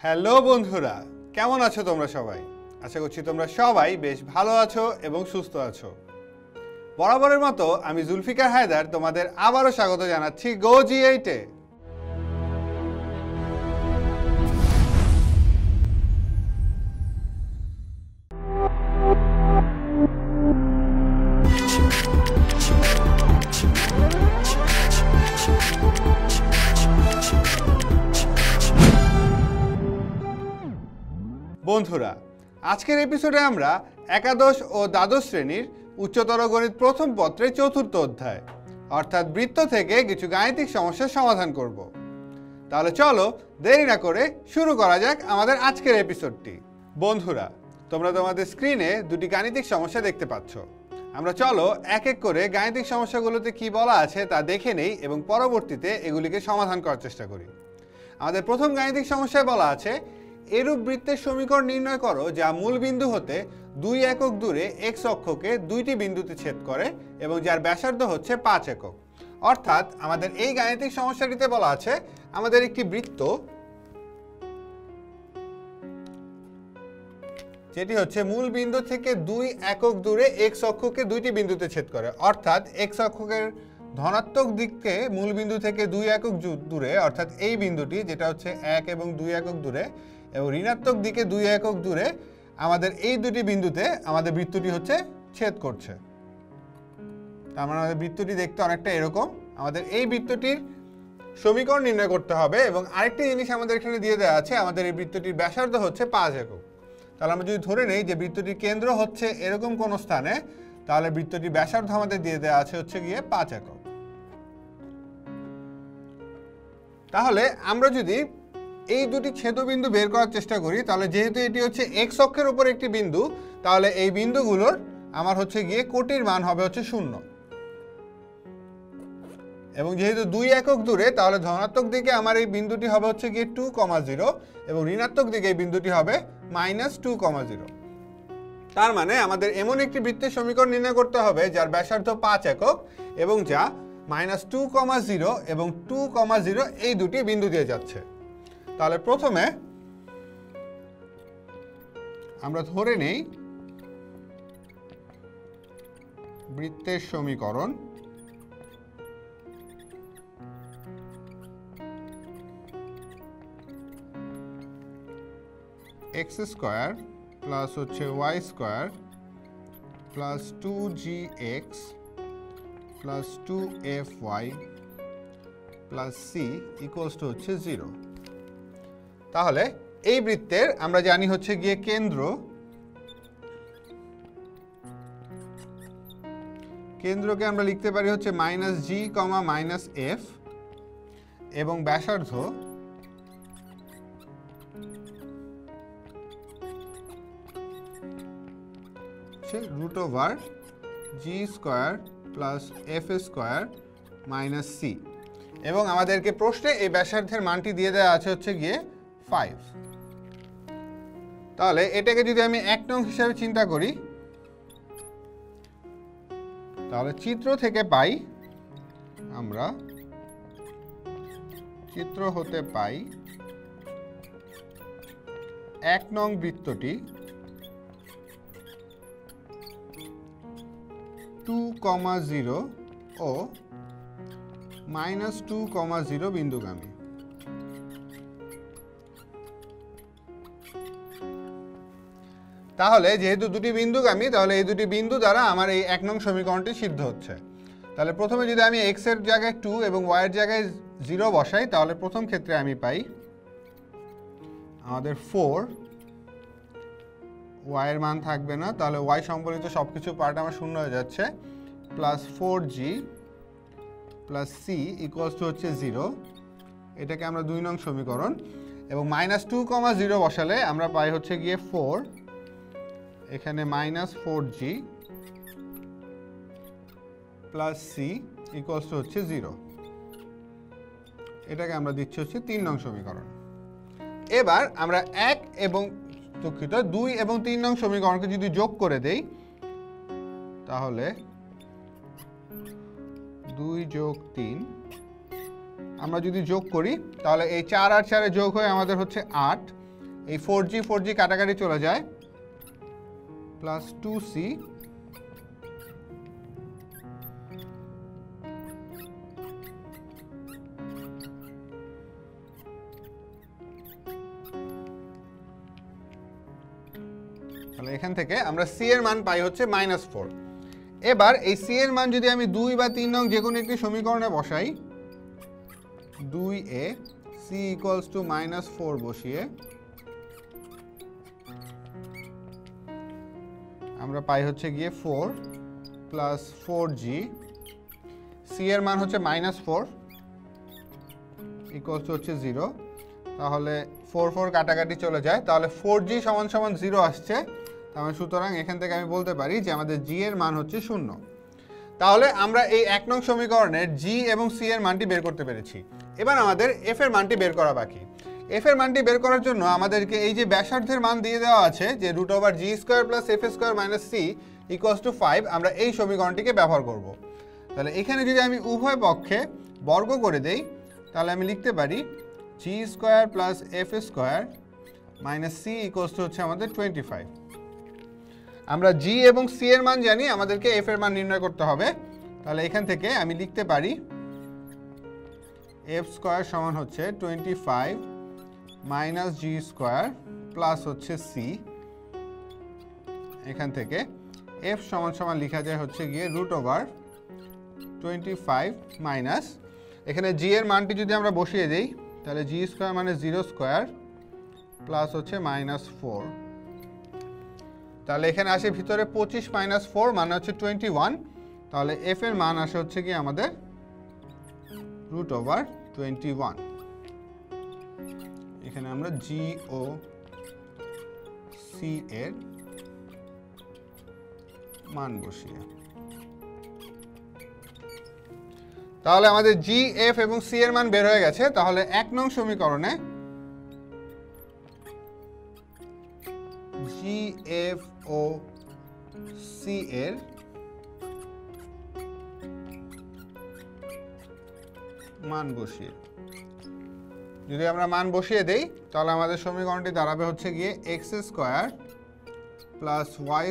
Hello বন্ধুরা, কেমন আছো তোমরা সবাই? আশা করছি তোমরা সবাই বেশ ভালো আছো এবং সুস্থ আছো। বরাবরের মতো আমি জুলফিকার হায়দার তোমাদের আবারও স্বাগত জানাচ্ছি গো জি8-এ। বন্ধুরা, আজকের এপিসোডে আমরা একাদশ ও দ্বাদশ শ্রেণীর উচ্চতর গণিত প্রথম পত্রের চতুর্থ অধ্যায় অর্থাৎ বৃত্ত থেকে কিছু গাণিতিক সমস্যার সমাধান করব। তাহলে চলো দেরি না করে শুরু করা যাক আমাদের আজকের এপিসোডটি। বন্ধুরা, তোমরা তোমাদের স্ক্রিনে দুটি গাণিতিক সমস্যা দেখতে পাচ্ছ। আমরা চলো এক এক করে গাণিতিক সমস্যাগুলোতে কি বলা আছে তা দেখে নেই এবং পরবর্তীতে এগুলিকে সমাধান করার চেষ্টা করি। আমাদের প্রথম গাণিতিক সমস্যায় বলা আছে, এরূপ বৃত্তের সমীকরণ নির্ণয় করো যা মূল বিন্দু হতে 2 একক দূরে এক্স অক্ষকে দুইটি বিন্দুতে ছেদ করে এবং যার ব্যাসার্ধ হচ্ছে 5 একক। অর্থাৎ আমাদের এই গাণিতিক সমস্যাটিতে বলা আছে আমাদের একটি বৃত্ত যেটি হচ্ছে মূল বিন্দু থেকে 2 একক দূরে এক্স অক্ষকে দুইটি বিন্দুতে ছেদ করে। অর্থাৎ এক্স অক্ষের ধনাত্মক দিককে মূল বিন্দু থেকে 2 একক দূরে, অর্থাৎ এই বিন্দুটি যেটা হচ্ছে 1 এবং 2 একক দূরে, এবং ঋণাত্মক দিকে 2 একক দূরে আমাদের এই দুটি বিন্দুতে আমাদের বৃত্তটি হচ্ছে ছেদ করছে। তার মানে আমাদের বৃত্তটি দেখতে অনেকটা এরকম। আমাদের এই বৃত্তটির সমীকরণ নির্ণয় করতে হবে এবং আরেকটি জিনিস আমাদের এখানে দিয়ে দেওয়া আছে, আমাদের এই বৃত্তটির ব্যাসার্ধ হচ্ছে 5 একক। তাহলে আমরা যদি ধরে নেই যে বৃত্তটির কেন্দ্র হচ্ছে এরকম কোনো স্থানে, তাহলে বৃত্তটির ব্যাসার্ধ আমাদের দিয়ে দেওয়া আছে হচ্ছে গিয়ে 5 একক। তাহলে আমরা যদি এই দুটি ছেদবিন্দু বের করার চেষ্টা করি, তাহলে যেহেতু এটি হচ্ছে এক্স অক্ষের উপর একটি বিন্দু, তাহলে এই বিন্দুগুলোর আমার হচ্ছে গিয়ে কোটির মান হবে হচ্ছে 0। এবং যেহেতু 2 একক দূরে, তাহলে ধনাত্মক দিকে আমার এই বিন্দুটি হবে হচ্ছে গিয়ে 2,0 এবং ঋণাত্মক দিকে এই বিন্দুটি হবে -2,0। তার মানে আমাদের এমন একটি বৃত্তের সমীকরণ নির্ণয় করতে হবে যার ব্যাসার্ধ 5 একক এবং যা -2,0 এবং 2,0 এই দুটি বিন্দু দিয়ে যাচ্ছে। তাহলে প্রথমে আমরা ধরে নেই বৃত্তের সমীকরণ x স্কয়ার প্লাস হচ্ছে y square plus 2gx plus 2fy plus c equals to হচ্ছে 0। তাহলে এই বৃত্তের আমরা জানি হচ্ছে গিয়ে কেন্দ্রকে আমরা লিখতে পারি হচ্ছে -g, -f এবং ব্যাসার্ধ √g square plus f square minus c। এবং আমাদেরকে প্রশ্নে এই ব্যাসার্ধের মানটি দিয়ে দেওয়া আছে হচ্ছে গিয়ে 5। তাহলে এটাকে যদি আমি 1 নং হিসাবে চিন্তা করি, তাহলে চিত্র থেকে পাই, আমরা চিত্র হতে পাই 1 নং বৃত্তটি 2,0 ও -2,0 বিন্দুগামী। তাহলে যেহেতু দুটি বিন্দুগামী, তাহলে এই দুটি বিন্দু দ্বারা আমার এই 1 নং সমীকরণটি সিদ্ধ হচ্ছে। তাহলে প্রথমে যদি আমি x এর জায়গায় 2 এবং y এর জায়গায় 0 বসাই, তাহলে প্রথম ক্ষেত্রে আমি পাই আমাদের 4, y এর মান থাকবে না, তাহলে y সম্বলিত সবকিছু পার্ট আমার শূন্য হয়ে যাচ্ছে, plus 4g plus c equals to হচ্ছে 0। এটাকে আমরা 2 নং সমীকরণ, এবং -2,0 বসালে আমরা পাই হচ্ছে গিয়ে 4, এখানে -4g plus c equals to হচ্ছে 0। এটাকে আমরা দিচ্ছি হচ্ছে 3 নং সমীকরণ। এবার আমরা 2 এবং 3 নং সমীকরণকে যদি যোগ করে দেই, তাহলে 2 যোগ 3 আমরা যদি যোগ করি তাহলে এই 4 আর 4 যোগ হয়ে আমাদের হচ্ছে 8 এই 4g কাটাকাটি চলে যায়, প্লাস 2c তাহলে এখান থেকে আমরা c এর মান পাই হচ্ছে -4। এবার এই c এর মান যদি আমি 2 বা 3 নং যে কোনো একটি সমীকরণে বসাই, 2a c = -4 বসিয়ে আমরা পাই হচ্ছে গিয়ে 4 প্লাস 4g, c এর মান হচ্ছে -4 ইকুয়ালস টু হচ্ছে 0। তাহলে 4 কাটাকাটি চলে যায়, তাহলে 4g = 0 আসছে। তাহলে সুতরাং এখান থেকে আমি বলতে পারি যে আমাদের g এর মান হচ্ছে 0। তাহলে আমরা এই 1 নং সমীকরণের g এবং c এর মানটি বের করতে পেরেছি। এবার আমাদের f এর মানটি বের করা বাকি। f এর মানটি বের করার জন্য আমাদেরকে এই যে ব্যাসার্ধের মান দিয়ে দেওয়া আছে যে √g² + f² - c = 5, আমরা এই সমীকরণটিকে ব্যবহার করব। তাহলে এখানে যদি আমি উভয় পক্ষে বর্গ করে দেই, তাহলে আমি লিখতে পারি g² + f² - c হচ্ছে আমাদের 25। আমরা g এবং c এর মান জানি, আমাদেরকে f এর মান নির্ণয় করতে হবে। তাহলে এখান থেকে আমি লিখতে পারি f² সমান হচ্ছে 25 - g² প্লাস হচ্ছে c। এখান থেকে f সমান লেখা যায় হচ্ছে গিয়ে √25 মাইনাস, এখানে g এর মানটি যদি আমরা বসিয়ে দেই, তাহলে g² মানে 0² প্লাস হচ্ছে -4। তাহলে এখানে আসে ভিতরে 25 - 4 মানে হচ্ছে 21। তাহলে f এর মান আসে হচ্ছে কি আমাদের √21। এখানে আমরা g ও c এর মান বসিয়ে, তাহলে আমাদের g, f এবং c এর মান বের হয়ে গেছে। তাহলে 1 নং সমীকরণে g, f ও c এর মান বসিয়ে, যদি আমরা মান বসিয়ে দেই, তাহলে আমাদের সমীকরণটি দাঁড়াবে হচ্ছে গিয়ে x² + y²।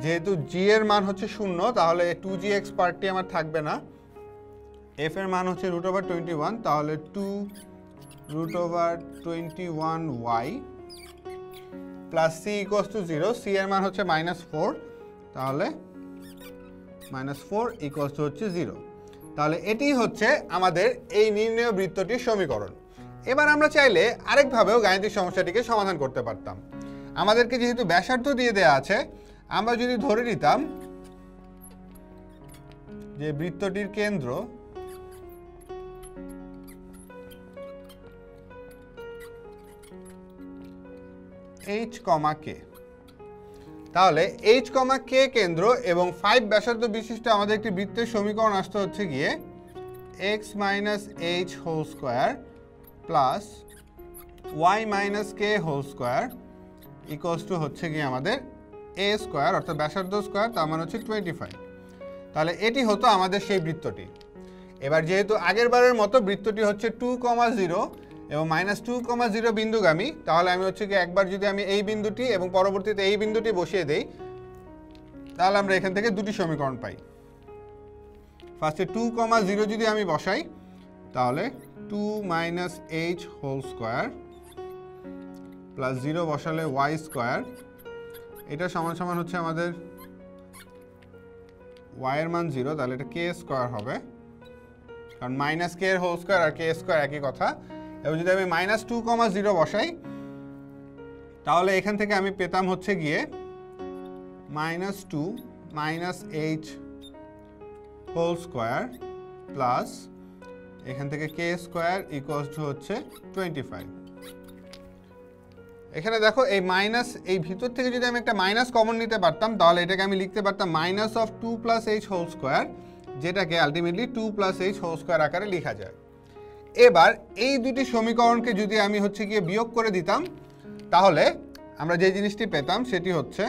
যেহেতু g এর মান হচ্ছে 0, তাহলে 2gx পার্টটি আমার থাকবে না। f এর মান হচ্ছে √21, তাহলে 2√21y প্লাস c = 0, c এর মান হচ্ছে -4, তাহলে -4 হচ্ছে 0। তাহলে এটি হচ্ছে আমাদের এই নির্ণেয় বৃত্তটির সমীকরণ। এবার আমরা চাইলে আরেকভাবেও গাণিতিক সমস্যাটিকে সমাধান করতে পারতাম। আমাদেরকে যেহেতু ব্যাসার্ধ দিয়ে দেওয়া আছে, আমরা যদি ধরে নিতাম যে বৃত্তটির কেন্দ্র h, k, তাহলে h, k কেন্দ্র এবং 5 ব্যাসার্ধ বিশিষ্ট আমাদের একটি বৃত্তের সমীকরণ আসতে হচ্ছে গিয়ে x - h² plus y - k² হচ্ছে গিয়ে আমাদের a² অর্থাৎ ব্যাসার্ধ স্কয়ার, তার মানে হচ্ছে 25। তাহলে এটি হতো আমাদের সেই বৃত্তটি। এবার যেহেতু আগের বারের মতো বৃত্তটি হচ্ছে 2, 0 এবং -2, 0 বিন্দুগামী, তাহলে আমি হচ্ছে কি একবার যদি আমি এই বিন্দুটি এবং পরবর্তীতে এই বিন্দুটি বসিয়ে দেই, তাহলে আমরা এখান থেকে দুটি সমীকরণ পাই। ফার্স্টে 2, 0 যদি আমি বসাই, তাহলে 2 - h² প্লাস 0 বসালে y², এটা সমান হচ্ছে আমাদের y এর মান 0, তাহলে এটা k² হবে, কারণ -k² আর k² একই কথা। এবং যদি আমি -2, 0 বসাই, তাহলে এখান থেকে আমি পেতাম হচ্ছে গিয়ে -2 - h² প্লাস এখান থেকে k² হচ্ছে 25। এখানে দেখো এই মাইনাস, এই ভিতর থেকে যদি আমি একটা মাইনাস কমন নিতে পারতাম, তাহলে এটাকে আমি লিখতে পারতাম -2 + h², যেটাকে আলটিমেটলি 2 + h² আকারে লেখা যায়। এবার এই দুটি সমীকরণকে যদি আমি হচ্ছে গিয়ে বিয়োগ করে দিতাম, তাহলে আমরা যে জিনিসটি পেতাম সেটি হচ্ছে,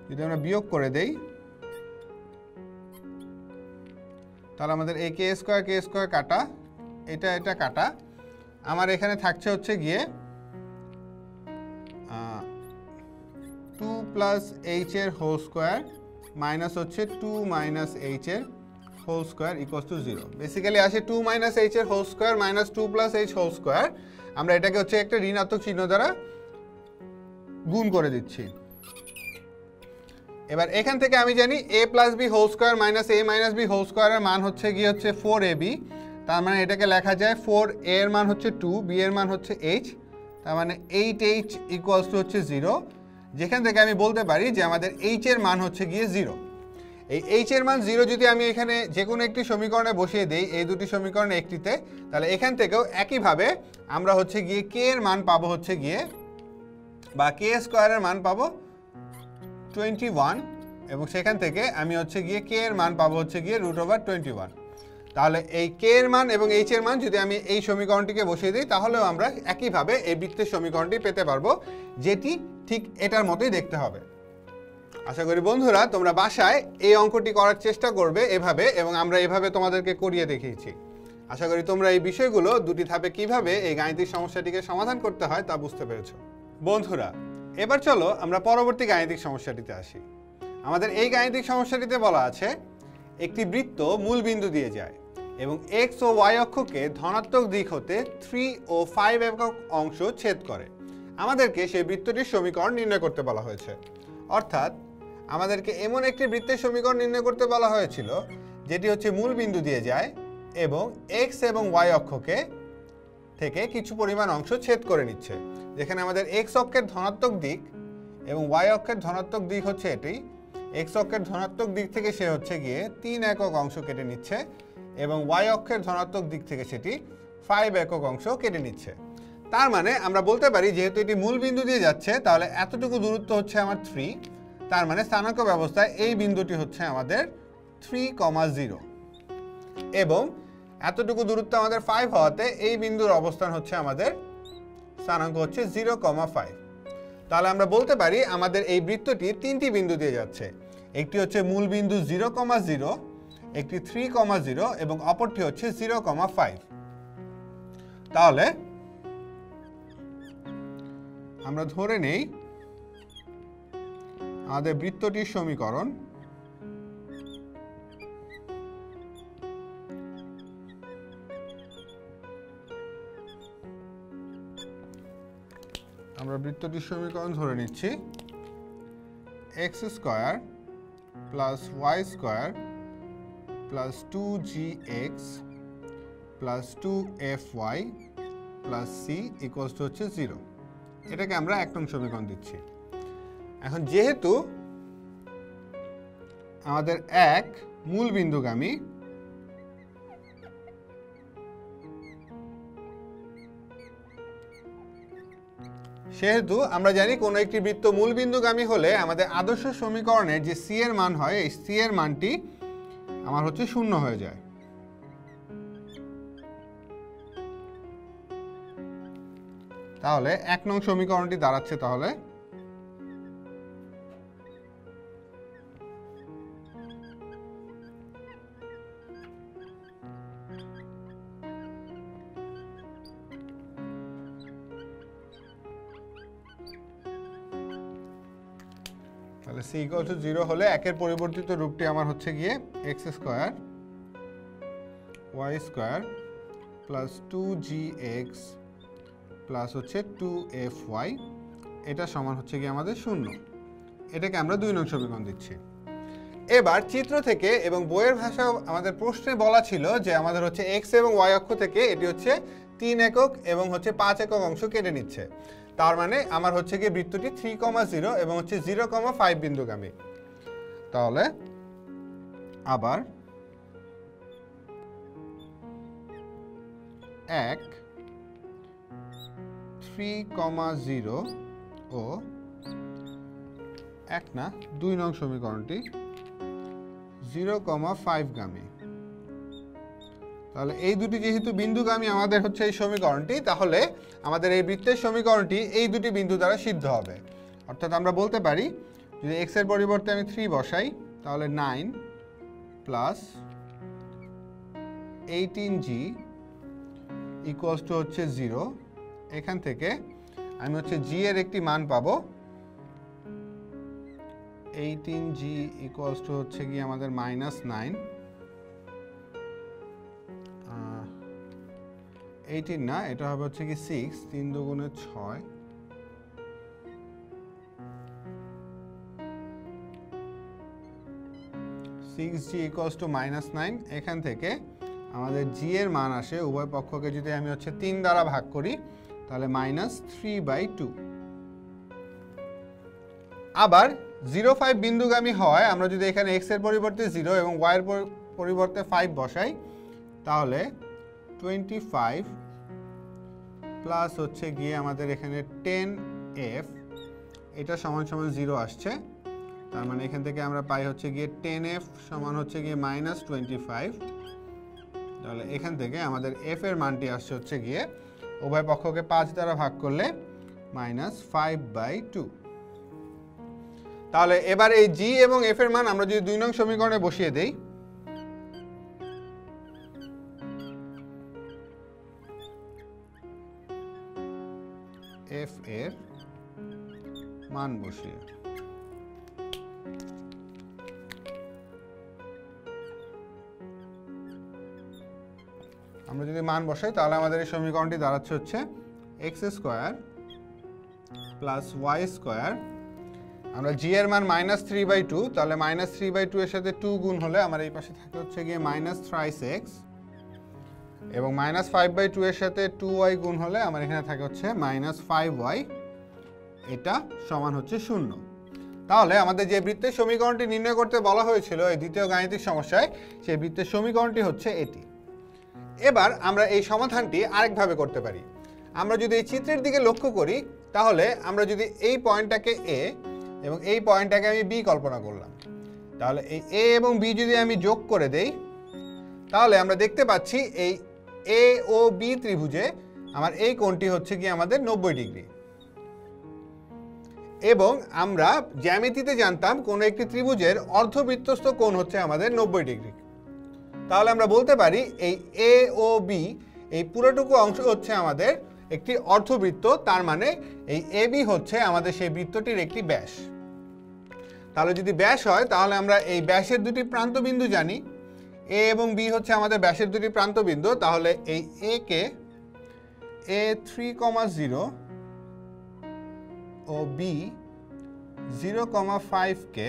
যদি আমরা বিয়োগ করে দেই, তাহলে আমাদের এই k² কাটা, এটা কাটা, আমার এখানে থাকছে হচ্ছে গিয়ে 2 প্লাস এইচ এর হোল স্কোয়ার মাইনাস হচ্ছে 2 মাইনাস এইচ এর whole square equals to 0। Basically আসে 2 মাইনাস এইচ এর whole square minus 2 plus h whole square. আমরা এটাকে হচ্ছে একটা ঋণাত্মক চিহ্ন দ্বারা গুণ করে দিচ্ছি। এবার এখান থেকে আমি জানি a plus b whole square minus a minus b whole স্কোয়ারের মান হচ্ছে গিয়ে হচ্ছে 4ab। তার মানে এটাকে লেখা যায় 4a এর মান হচ্ছে 2, b এর মান হচ্ছে h, তার মানে 8h ইকুয়ালস টু হচ্ছে 0। যেখান থেকে আমি বলতে পারি যে আমাদের h এর মান হচ্ছে গিয়ে 0। এই h এর মান 0 যদি আমি এখানে যে কোনো একটি সমীকরণে বসিয়ে দিই, এই দুটি সমীকরণে একটিতে, তাহলে এখান থেকেও একইভাবে আমরা হচ্ছে গিয়ে k এর মান পাবো হচ্ছে গিয়ে, বা k স্কোয়ারের মান পাবো 21, এবং সেখান থেকে আমি হচ্ছে গিয়ে k এর মান পাবো হচ্ছে গিয়ে √21। তাহলে এই k এর মান এবং h এর মান যদি আমি এই সমীকরণটিকে বসিয়ে দিই, তাহলেও আমরা একইভাবে এই বৃত্তের সমীকরণটি পেতে পারবো, যেটি ঠিক এটার মতোই দেখতে হবে। আশা করি বন্ধুরা তোমরা বাসায় এই অঙ্কটি করার চেষ্টা করবে এভাবে, এবং আমরা এভাবে তোমাদেরকে করিয়ে দেখিয়েছি। আশা করি তোমরা এই বিষয়গুলো দুটি ধাপে কিভাবে এই গাণিতিক সমস্যাটিকে সমাধান করতে হয় তা বুঝতে পেরেছো। বন্ধুরা এবার চলো আমরা পরবর্তী গাণিতিক সমস্যাটিতে আসি। আমাদের এই গাণিতিক সমস্যাটিতে বলা আছে একটি বৃত্ত মূল বিন্দু দিয়ে যায় এবং x ও y অক্ষকে ধনাত্মক দিক হতে 3 ও 5 একক অংশ ছেদ করে। আমাদেরকে সেই বৃত্তটির সমীকরণ নির্ণয় করতে বলা হয়েছে। অর্থাৎ আমাদেরকে এমন একটি বৃত্তের সমীকরণ নির্ণয় করতে বলা হয়েছিল যেটি হচ্ছে মূল বিন্দু দিয়ে যায় এবং x এবং y অক্ষকে থেকে কিছু পরিমাণ অংশ ছেদ করে নিচ্ছে। যেখানে আমাদের x অক্ষের ধনাত্মক দিক এবং y অক্ষের ধনাত্মক দিক হচ্ছে এটি। x অক্ষের ধনাত্মক দিক থেকে সে হচ্ছে গিয়ে 3 একক অংশ কেটে নিচ্ছে এবং y অক্ষের ধনাত্মক দিক থেকে সেটি 5 একক অংশ কেটে নিচ্ছে। তার মানে আমরা বলতে পারি যেহেতু এটি মূল বিন্দু দিয়ে যাচ্ছে, তাহলে এতটুকু দূরত্ব হচ্ছে আমার 3। তার মানে স্থানাঙ্ক ব্যবস্থায় এই বিন্দুটি হচ্ছে আমাদের 3,0 এবং এতটুকু দূরত্ব আমাদের 5 হওয়াতে এই বিন্দুর অবস্থান হচ্ছে আমাদের স্থানাঙ্ক হচ্ছে 0,5। তাহলে আমরা বলতে পারি আমাদের এই বৃত্তটি তিনটি বিন্দু দিয়ে যাচ্ছে। একটি হচ্ছে মূল বিন্দু 0,0, একটি 3,0 এবং অপরটি হচ্ছে 0,5। তাহলে আমরা ধরে নেই আমাদের বৃত্তটির সমীকরণ ধরে নিচ্ছি x square plus y square plus 2gx plus 2fy plus c equals to হচ্ছে 0। এটাকে আমরা 1 নং সমীকরণ দিচ্ছি। এখন যেহেতু আমাদের এক মূল বিন্দুগামী, সেহেতু আমরা জানি কোনো একটি বৃত্ত মূল বিন্দুগামী হলে আমাদের আদর্শ সমীকরণের যে c এর মান হয়, এই c এর মানটি আমার হচ্ছে 0 হয়ে যায়। তাহলে 1 নং সমীকরণটি দাঁড়াচ্ছে তাহলে c equal to 0 হলে একের পরিবর্তিত রূপটি আমার হচ্ছে গিয়ে x square y square plus 2gx plus হচ্ছে 2fy, এটা সমান হচ্ছে গিয়ে আমাদের 0। এটাকে আমরা 2 নং সমীকরণ দিচ্ছি। এবার চিত্র থেকে এবং বইয়ের ভাষায় আমাদের প্রশ্নে বলা ছিল যে আমাদের হচ্ছে x এবং y অক্ষ থেকে এটি হচ্ছে 3 একক এবং হচ্ছে 5 একক অংশ কেটে নিচ্ছে। তার মানে আমার হচ্ছে গিয়ে বৃত্তটি 3,0 এবং হচ্ছে 0,5 বিন্দুগামী। তাহলে আবার 3,0 ও 2 নং সমীকরণটি 0,5 গামী। তাহলে এই দুটি যেহেতু বিন্দুগামী আমাদের হচ্ছে এই সমীকরণটি, তাহলে আমাদের এই বৃত্তের সমীকরণটি এই দুটি বিন্দু দ্বারা সিদ্ধ হবে। অর্থাৎ আমরা বলতে পারি যদি x এর পরিবর্তে আমি 3 বসাই, তাহলে 9 প্লাস 18g ইকুয়ালস টু হচ্ছে 0, এখান থেকে আমি হচ্ছে জি এর একটি মান পাবো 18g ইকুয়ালস টু হচ্ছে গিয়ে আমাদের -9, 18 না, এটা হবে হচ্ছে কি 6, 3 দুগুণে 6, 6g ইকুয়ালস টু -9, এখান থেকে আমাদের জি এর মান আসে, উভয় পক্ষকে যদি আমি হচ্ছে 3 দ্বারা ভাগ করি তাহলে -3/2। আবার 0,5 বিন্দুগামী হওয়ায় আমরা যদি এখানে x এর পরিবর্তে 0 এবং y এর পরিবর্তে 5 বসাই তাহলে 25 প্লাস হচ্ছে গিয়ে আমাদের এখানে 10f, এটা সমান সমান 0 আসছে। তার মানে এখান থেকে আমরা পাই হচ্ছে গিয়ে 10f সমান হচ্ছে গিয়ে -25। তাহলে এখান থেকে আমাদের f এর মানটি আসছে হচ্ছে গিয়ে উভয় পক্ষকে 5 দ্বারা ভাগ করলে -5/2। তাহলে এবার এই g এবং f এর মান আমরা যদি 2 নং সমীকরণে বসিয়ে দেই, f এর মান বসিয়ে আমরা যদি মান বসাই তাহলে আমাদের এই সমীকরণটি দাঁড়াচ্ছে হচ্ছে x² + y²। আমরা g এর মান -3/2, তাহলে -3/2 এর সাথে 2 গুণ হলে আমার এই পাশে থাকে হচ্ছে গিয়ে -3x, এবং -5/2 এর সাথে 2y গুণ হলে আমার এখানে থাকে হচ্ছে -5y, এটা সমান হচ্ছে 0। তাহলে আমাদের যে বৃত্তের সমীকরণটি নির্ণয় করতে বলা হয়েছিল এই দ্বিতীয় গাণিতিক সমস্যায়, সেই বৃত্তের সমীকরণটি হচ্ছে এটি। এবার আমরা এই সমাধানটি আরেকভাবে করতে পারি। আমরা যদি এই চিত্রের দিকে লক্ষ্য করি তাহলে আমরা যদি এই পয়েন্টটাকে a এবং এই পয়েন্টটাকে আমি b কল্পনা করলাম, তাহলে এই a এবং b যদি আমি যোগ করে দেই তাহলে আমরা দেখতে পাচ্ছি এই a ও b ত্রিভুজে আমার এই কোণটি হচ্ছে কি আমাদের 90 ডিগ্রি, এবং আমরা জ্যামিতিতে জানতাম কোন একটি ত্রিভুজের অর্ধবৃত্তস্থ কোণ হচ্ছে আমাদের 90 ডিগ্রি। তাহলে আমরা বলতে পারি এই a ও b এই পুরোটুকু অংশ হচ্ছে আমাদের একটি অর্ধবৃত্ত, তার মানে এই AB হচ্ছে আমাদের সেই বৃত্তটির একটি ব্যাস। তাহলে যদি ব্যাস হয় তাহলে আমরা এই ব্যাসের দুটি প্রান্তবিন্দু জানি, a এবং b হচ্ছে আমাদের ব্যাসের দুটি প্রান্তবিন্দু। তাহলে এই a K a3,0 O b 0,5 কে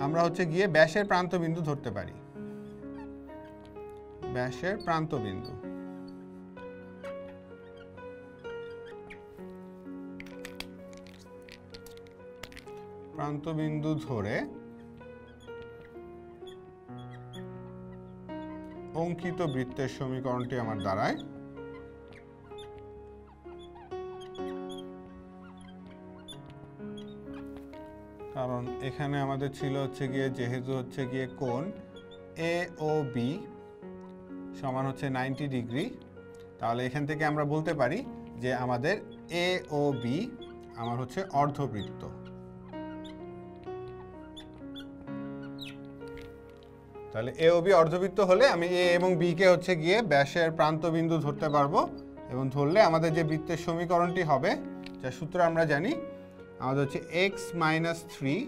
আমরা হচ্ছে গিয়ে ব্যাসের প্রান্তবিন্দু ধরতে পারি, ব্যাসের প্রান্তবিন্দু। প্রান্তবিন্দু ধরে অঙ্কিত বৃত্তের সমীকরণটি আমার দাঁড়ায় কারণ এখানে আমাদের ছিল হচ্ছে গিয়ে যেহেতু হচ্ছে গিয়ে কোণ এ ও বি সমান হচ্ছে 90 ডিগ্রি, তাহলে এখান থেকে আমরা বলতে পারি যে আমাদের এ ও বি আমার হচ্ছে অর্ধবৃত্ত। তাহলে এ ও বি অর্ধবৃত্ত হলে আমি এ এবং বি কে হচ্ছে গিয়ে ব্যাসের প্রান্তবিন্দু ধরতে পারবো, এবং ধরলে আমাদের যে বৃত্তের সমীকরণটি হবে যার সূত্র আমরা জানি, আমাদের হচ্ছে x - 3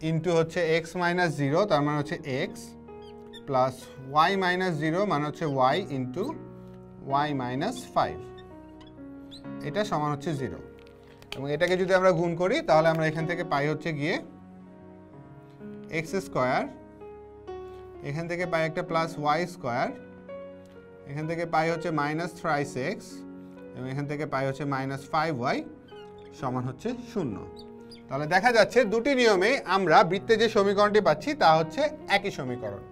ইন্টু হচ্ছে x - 0 তার মানে হচ্ছে x প্লাস y - 0 মানে হচ্ছে y ইন্টু y - 5, এটা সমান হচ্ছে 0। এবং এটাকে যদি আমরা গুণ করি তাহলে আমরা এখান থেকে পাই হচ্ছে গিয়ে x², এখান থেকে পাই একটা প্লাস y², এখান থেকে পাই হচ্ছে -3x, এবং এখান থেকে পাই হচ্ছে -5y সমান হচ্ছে 0। তাহলে দেখা যাচ্ছে দুটি নিয়মে আমরা বৃত্তে যে সমীকরণটি পাচ্ছি তা হচ্ছে একই সমীকরণ।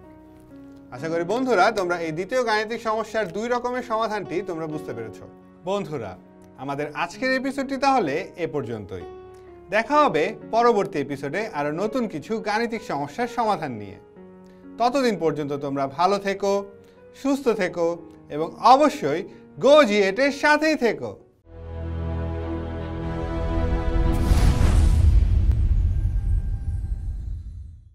আশা করি বন্ধুরা তোমরা এই দ্বিতীয় গাণিতিক সমস্যার দুই রকমের সমাধানটি তোমরা বুঝতে পেরেছো। বন্ধুরা, আমাদের আজকের এপিসোডটি তাহলে এ পর্যন্তই। দেখা হবে পরবর্তী এপিসোডে আরো নতুন কিছু গাণিতিক সমস্যার সমাধান নিয়ে। ততদিন পর্যন্ত তোমরা ভালো থেকো, সুস্থ থেকো, এবং অবশ্যই গো জি8 এর সাথেই থেকো।